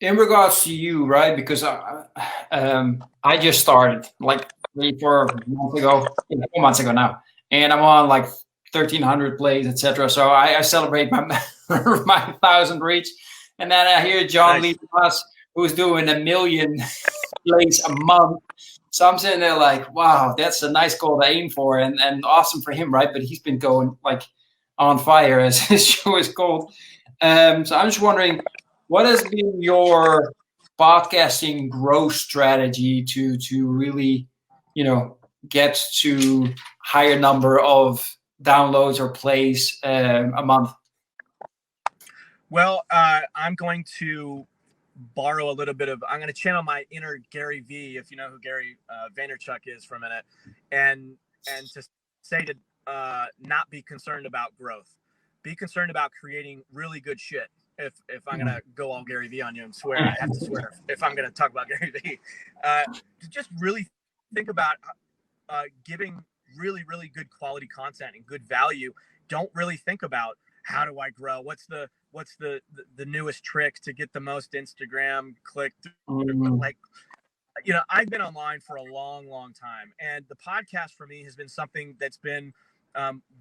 in regards to you, right? Because I just started like 3 4 months ago, 4 months ago now, and I'm on like 1,300 plays, etc. So I celebrate my my 1,000 reach, and then I hear John Lee Plus, who's doing 1,000,000 plays a month. So I'm sitting there like, wow, that's a nice goal to aim for, and awesome for him, right? But he's been going like on fire, as his show is called. So I'm just wondering, what has been your podcasting growth strategy to really, get to higher number of downloads or plays a month? Well, I'm going to borrow a little bit of, I'm going to channel my inner Gary V, if you know who Gary Vaynerchuk is, for a minute, and to say to not be concerned about growth. Be concerned about creating really good shit. If I'm going to go all Gary V on you and swear, I have to swear if I'm going to talk about Gary V. To just really think about giving really, really good quality content and good value. Don't really think about, how do I grow? What's the newest trick to get the most Instagram click? Like, I've been online for a long, long time, and the podcast for me has been something that's been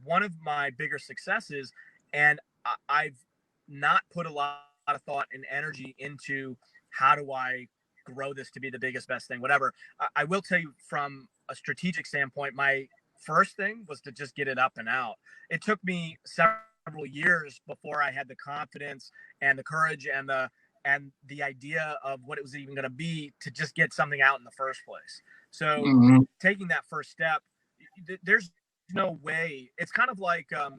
one of my bigger successes. And I've not put a lot of thought and energy into, how do I grow this to be the biggest, best thing, whatever. I will tell you, from a strategic standpoint, my first thing was to just get it up and out. It took me several years before I had the confidence and the courage and the idea of what it was even going to be to just get something out in the first place. So taking that first step, there's no way. It's kind of like, I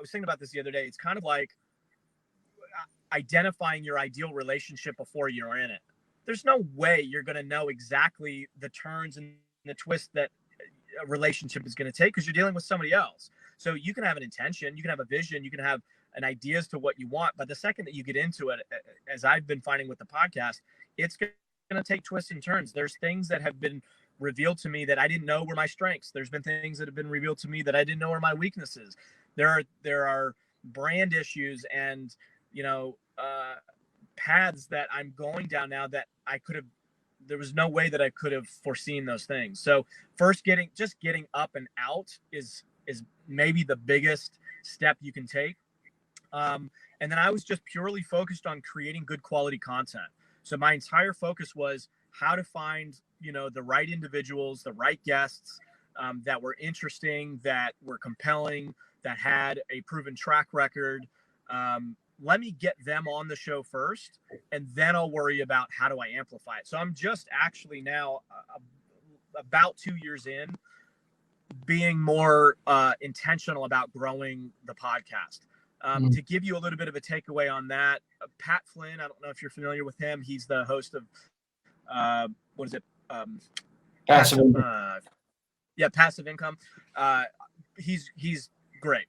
was thinking about this the other day. It's kind of like identifying your ideal relationship before you're in it. There's no way you're going to know exactly the turns and the twists that a relationship is going to take, because you're dealing with somebody else. So you can have an intention, you can have a vision, you can have an idea as to what you want. But the second that you get into it, as I've been finding with the podcast, it's going to take twists and turns. There's things that have been revealed to me that I didn't know were my strengths. There's been things that have been revealed to me that I didn't know were my weaknesses. There are brand issues and, paths that I'm going down now that there was no way that I could have foreseen those things. So first, getting up and out is maybe the biggest step you can take. And then I was just purely focused on creating good quality content. So my entire focus was how to find, the right individuals, the right guests, that were interesting, that were compelling, that had a proven track record. Let me get them on the show first, and then I'll worry about how do I amplify it. So I'm just actually now about 2 years in, being more intentional about growing the podcast. To give you a little bit of a takeaway on that, Pat Flynn, I don't know if you're familiar with him. He's the host of, what is it? Passive Passive Income. He's great.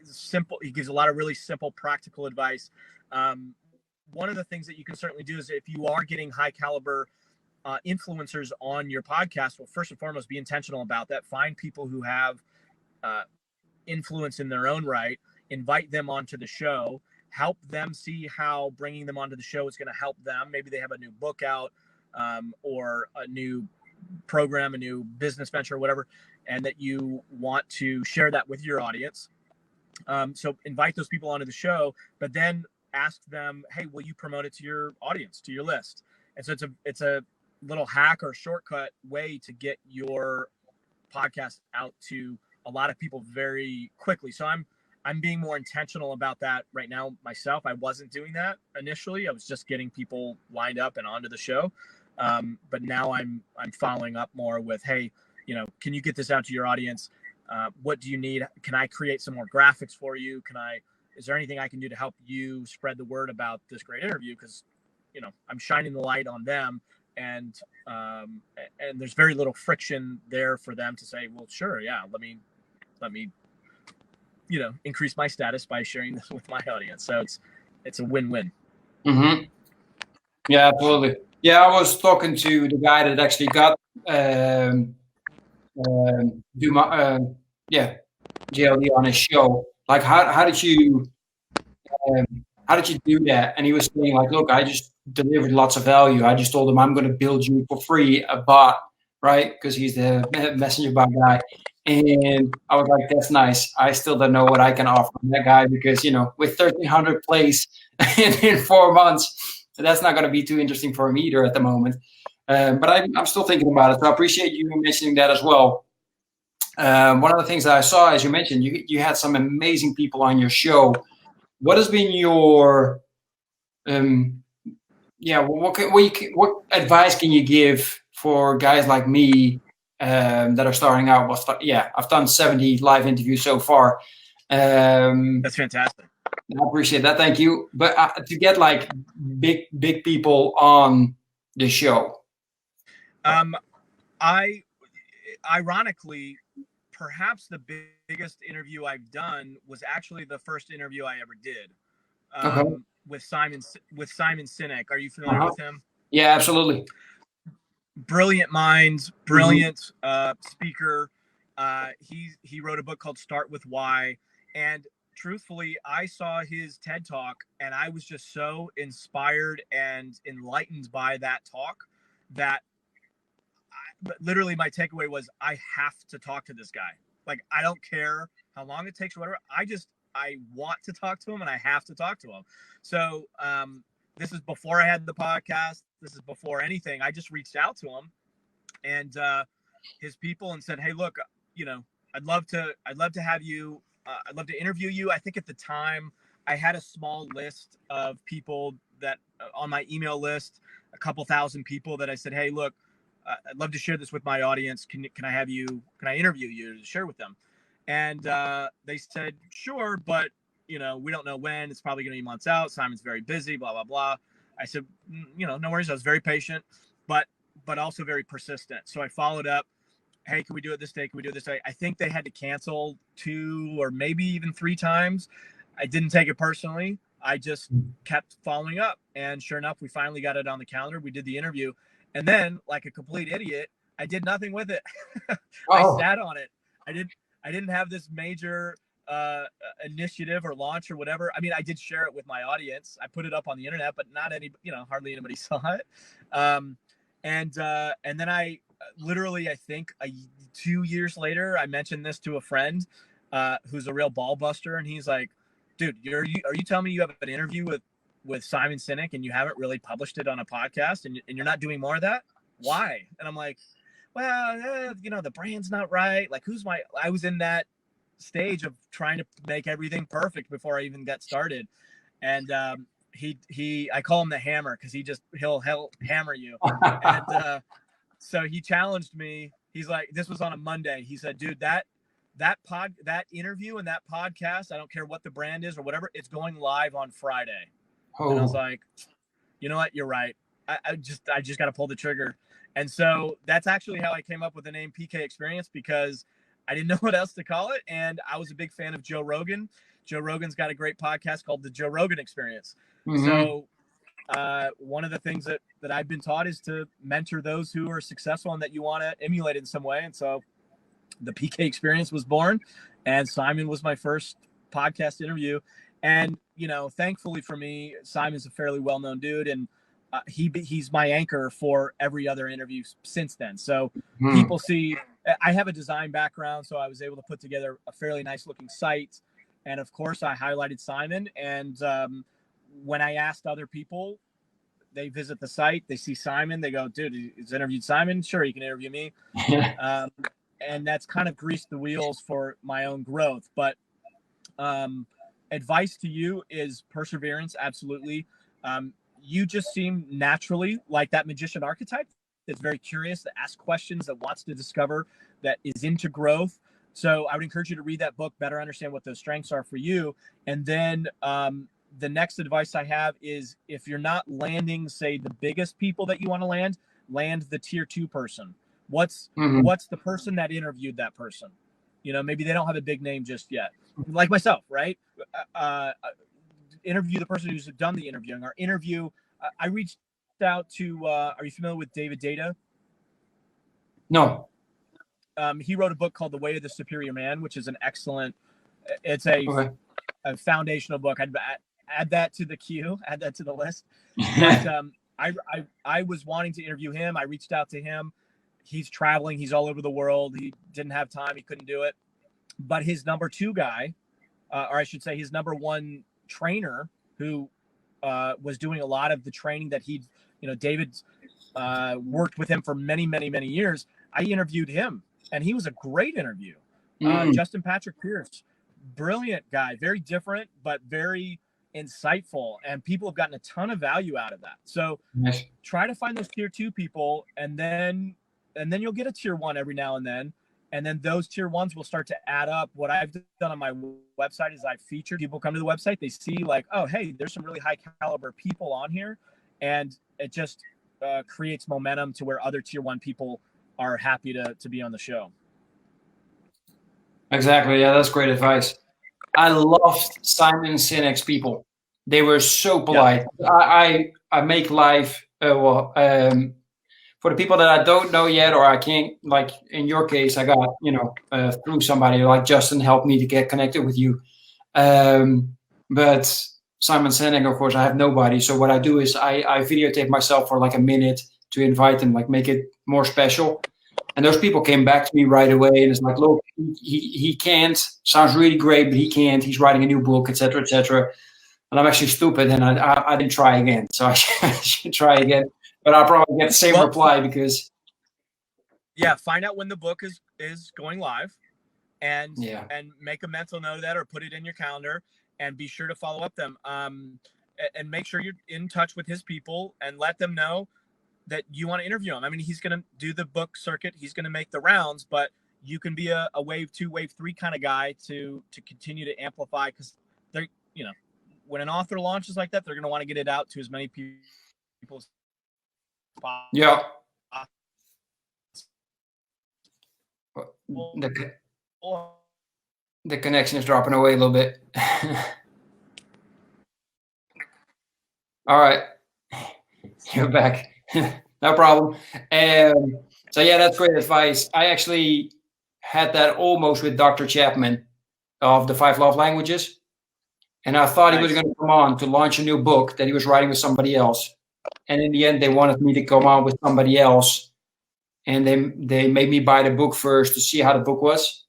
Simple. He gives a lot of really simple, practical advice. One of the things that you can certainly do is if you are getting high caliber influencers on your podcast, well, first and foremost, be intentional about that. Find people who have influence in their own right, invite them onto the show, help them see how bringing them onto the show is going to help them. Maybe they have a new book out or a new program, a new business venture, or whatever, and that you want to share that with your audience. So invite those people onto the show, but then ask them, hey, will you promote it to your audience, to your list? And so it's a little hack or shortcut way to get your podcast out to a lot of people very quickly. So I'm being more intentional about that right now myself. I wasn't doing that initially. I was just getting people lined up and onto the show. But now I'm following up more with, hey, can you get this out to your audience? What do you need? Can I create some more graphics for you? Is there anything I can do to help you spread the word about this great interview? Because, I'm shining the light on them, and there's very little friction there for them to say, well, sure. Yeah. Let me, increase my status by sharing this with my audience. So it's a win-win. Mm-hmm. Yeah, absolutely. Yeah, I was talking to the guy that actually got JLD on his show. Like, how did you do that? And he was saying, like, look, I just delivered lots of value. I just told him I'm going to build you for free a bot, right? Because he's the messenger bot guy. And I was like, that's nice. I still don't know what I can offer that guy because, with 1,300 plays in 4 months, that's not going to be too interesting for him either at the moment. But I'm still thinking about it. So I appreciate you mentioning that as well. One of the things that I saw, as you mentioned, you had some amazing people on your show. What has been your, what advice can you give for guys like me that are starting out? I've done 70 live interviews so far. That's fantastic. I appreciate that. Thank you. But to get like big people on the show. Ironically, perhaps the biggest interview I've done was actually the first interview I ever did. Okay. With Simon Sinek. Are you familiar with him? Yeah, absolutely. Brilliant mind, brilliant speaker. He wrote a book called Start With Why. And truthfully, I saw his TED Talk and I was just so inspired and enlightened by that talk that literally my takeaway was I have to talk to this guy. Like, I don't care how long it takes or whatever. I want to talk to him and I have to talk to him. So this is before I had the podcast. This is before anything. I just reached out to him and his people and said, hey, look, I'd love to have you. I'd love to interview you. I think at the time I had a small list of people that on my email list, a couple thousand people that I said, hey, look, I'd love to share this with my audience. Can I interview you to share with them? And they said, sure, but we don't know when. It's probably going to be months out. Simon's very busy, blah, blah, blah. I said, no worries. I was very patient, but also very persistent. So I followed up. Hey, can we do it this day? Can we do it this day? I think they had to cancel 2 or maybe even 3 times. I didn't take it personally. I just kept following up. And sure enough, we finally got it on the calendar. We did the interview. And then, like a complete idiot, I did nothing with it. I sat on it. I didn't have this major initiative or launch or whatever. I mean, I did share it with my audience. I put it up on the internet, but hardly anybody saw it. And then I literally, I think 2 years later, I mentioned this to a friend who's a real ball buster. And he's like, dude, are you telling me you have an interview with Simon Sinek and you haven't really published it on a podcast and you're not doing more of that? Why? And I'm like, well, the brand's not right. Like, I was in that stage of trying to make everything perfect before I even got started. And I call him the hammer because he'll hammer you. And so he challenged me. He's like, this was on a Monday. He said, dude, that interview and that podcast, I don't care what the brand is or whatever, it's going live on Friday. Oh. And I was like, you know what? You're right. I just got to pull the trigger. And so that's actually how I came up with the name PKExperience, because I didn't know what else to call it. And I was a big fan of Joe Rogan. Joe Rogan's got a great podcast called the Joe Rogan Experience. Mm-hmm. So one of the things that I've been taught is to mentor those who are successful and that you want to emulate in some way. And so the PK Experience was born, and Simon was my first podcast interview. And, you know, thankfully for me, Simon's a fairly well-known dude, and he's my anchor for every other interview since then. So people see, I have a design background, so I was able to put together a fairly nice looking site. And of course I highlighted Simon. And when I asked other people, they visit the site, they see Simon, they go, dude, he's interviewed Simon. Sure, you can interview me. And that's kind of greased the wheels for my own growth. But advice to you is perseverance. Absolutely. You just seem naturally like that magician archetype that's very curious, that asks questions, that wants to discover, that is into growth. So I would encourage you to read that book, better understand what those strengths are for you. And then the next advice I have is, if you're not landing, say, the biggest people that you want to land the tier 2 person. What's the person that interviewed that person? You know, maybe they don't have a big name just yet. Like myself, right? Interview the person who's done the interviewing. Or interview. I reached out to. Are you familiar with David Data? No. He wrote a book called The Way of the Superior Man, which is an excellent. It's a foundational book. I'd add that to the queue. Add that to the list. But I was wanting to interview him. I reached out to him. He's traveling. He's all over the world. He didn't have time. He couldn't do it. But his number 2 guy, or I should say his number 1 trainer, who was doing a lot of the training that he, you know, David worked with him for many, many, many years. I interviewed him, and he was a great interview. Justin Patrick Pierce, brilliant guy, very different, but very insightful, and people have gotten a ton of value out of that. So try to find those tier 2 people, and then you'll get a tier 1 every now and then. And then those tier 1s will start to add up. What I've done on my website is I've featured people come to the website. They see like, oh, hey, there's some really high caliber people on here. And it just creates momentum to where other tier 1 people are happy to be on the show. Exactly. Yeah, that's great advice. I loved Simon Sinek's people. They were so polite. Yeah. I make life, for the people that I don't know yet, or I can't, like in your case, I got, through somebody like Justin helped me to get connected with you. But Simon Sinek, of course, I have nobody. So what I do is I videotape myself for like a minute to invite them, like make it more special. And those people came back to me right away, and it's like, look, he can't. Sounds really great, but he can't. He's writing a new book, etc., etc. And I'm actually stupid, and I didn't try again. So I should try again. But I'll probably get the same reply because. Yeah, find out when the book is going live, and make a mental note of that, or put it in your calendar, and be sure to follow up them. And make sure you're in touch with his people, and let them know that you want to interview him. I mean, he's going to do the book circuit. He's going to make the rounds, but you can be a wave 2, wave 3 kind of guy to continue to amplify, because they're, when an author launches like that, they're going to want to get it out to as many people as possible. Yeah. The connection is dropping away a little bit. All right. You're back. No problem. So yeah, that's great advice. I actually had that almost with Dr. Chapman of the 5 Love Languages. And I thought he was going to come on to launch a new book that he was writing with somebody else. And in the end, they wanted me to come on with somebody else. And they made me buy the book first to see how the book was.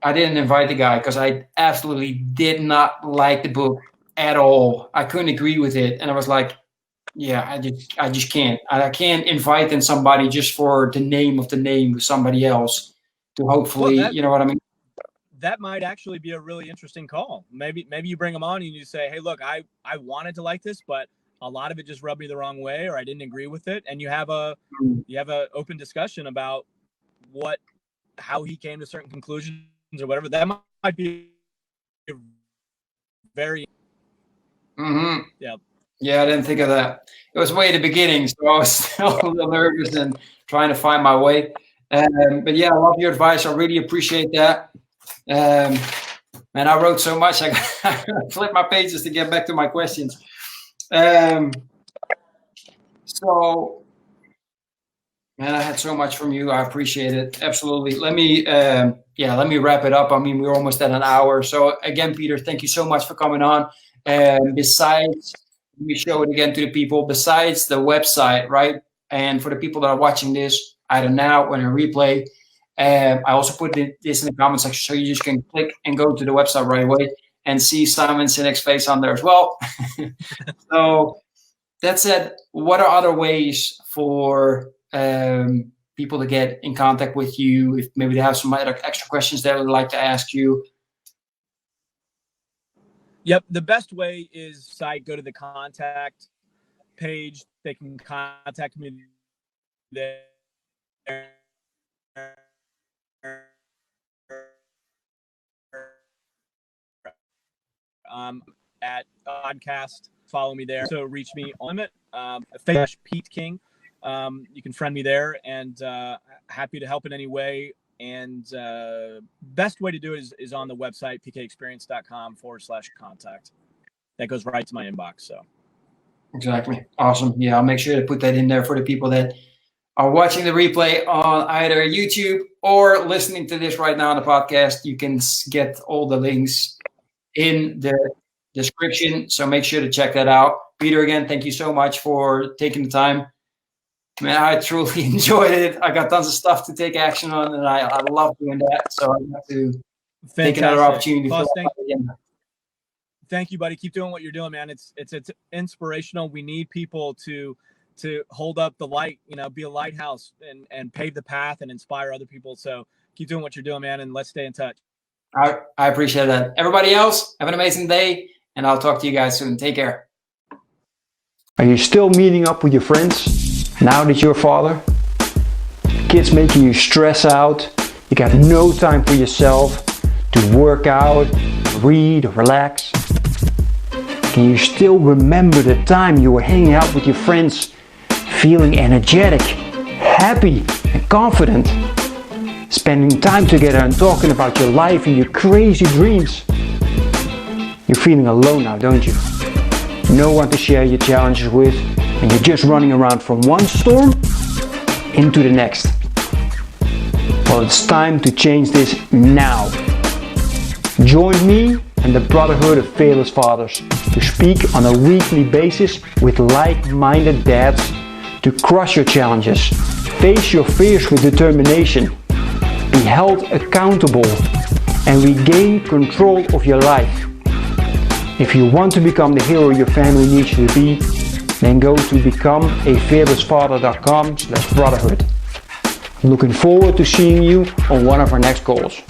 I didn't invite the guy because I absolutely did not like the book at all. I couldn't agree with it. And I was like, yeah, I just can't. I can't invite in somebody just for the name of the name with somebody else to hopefully, you know what I mean? That might actually be a really interesting call. Maybe you bring them on and you say, hey, look, I wanted to like this, but a lot of it just rubbed me the wrong way, or I didn't agree with it. And you have a open discussion about how he came to certain conclusions or whatever. That might be very. Mm-hmm. Yeah. Yeah, I didn't think of that. It was way at the beginning, so I was still a little nervous and trying to find my way. But yeah, I love your advice. I really appreciate that. Man, I wrote so much. I flipped my pages to get back to my questions. So, man, I had so much from you. I appreciate it. Absolutely. Let me wrap it up. I mean, we're almost at an hour. So again, Peter, thank you so much for coming on. Besides, let me show it again to the people. Besides the website, right? And for the people that are watching this, either now or in a replay, I also put this in the comment section, so you just can click and go to the website right away and see Simon Sinek's face on there as well. So that said, what are other ways for people to get in contact with you? If maybe they have some other extra questions they would like to ask you. Yep, the best way is site. Go to the contact page. They can contact me there. At podcast, follow me there. So reach me on it. Pete King. You can friend me there, and happy to help in any way. And best way to do it is on the website, PKExperience.com/contact. That goes right to my inbox. So exactly. Awesome. Yeah, I'll make sure to put that in there for the people that are watching the replay on either YouTube or listening to this right now on the podcast. You can get all the links in the description. So make sure to check that out. Peter, again, thank you so much for taking the time. Man, I truly enjoyed it. I got tons of stuff to take action on, and I love doing that. So I have to take another opportunity. Klaas, thank you, buddy. Keep doing what you're doing, man. It's inspirational. We need people to hold up the light, be a lighthouse and pave the path and inspire other people. So keep doing what you're doing, man, and let's stay in touch. I appreciate that. Everybody else, have an amazing day, and I'll talk to you guys soon. Take care. Are you still meeting up with your friends now that you're a father? Kids making you stress out. You got no time for yourself to work out, read, or relax. Can you still remember the time you were hanging out with your friends, feeling energetic, happy, and confident? Spending time together and talking about your life and your crazy dreams. You're feeling alone now, don't you? No one to share your challenges with, and you're just running around from one storm into the next. Well, it's time to change this now. Join me and the Brotherhood of Fearless Fathers to speak on a weekly basis with like-minded dads to crush your challenges, face your fears with determination, be held accountable, and regain control of your life. If you want to become the hero your family needs you to be, then go to becomeafearlessfather.com/brotherhood. I'm looking forward to seeing you on one of our next calls.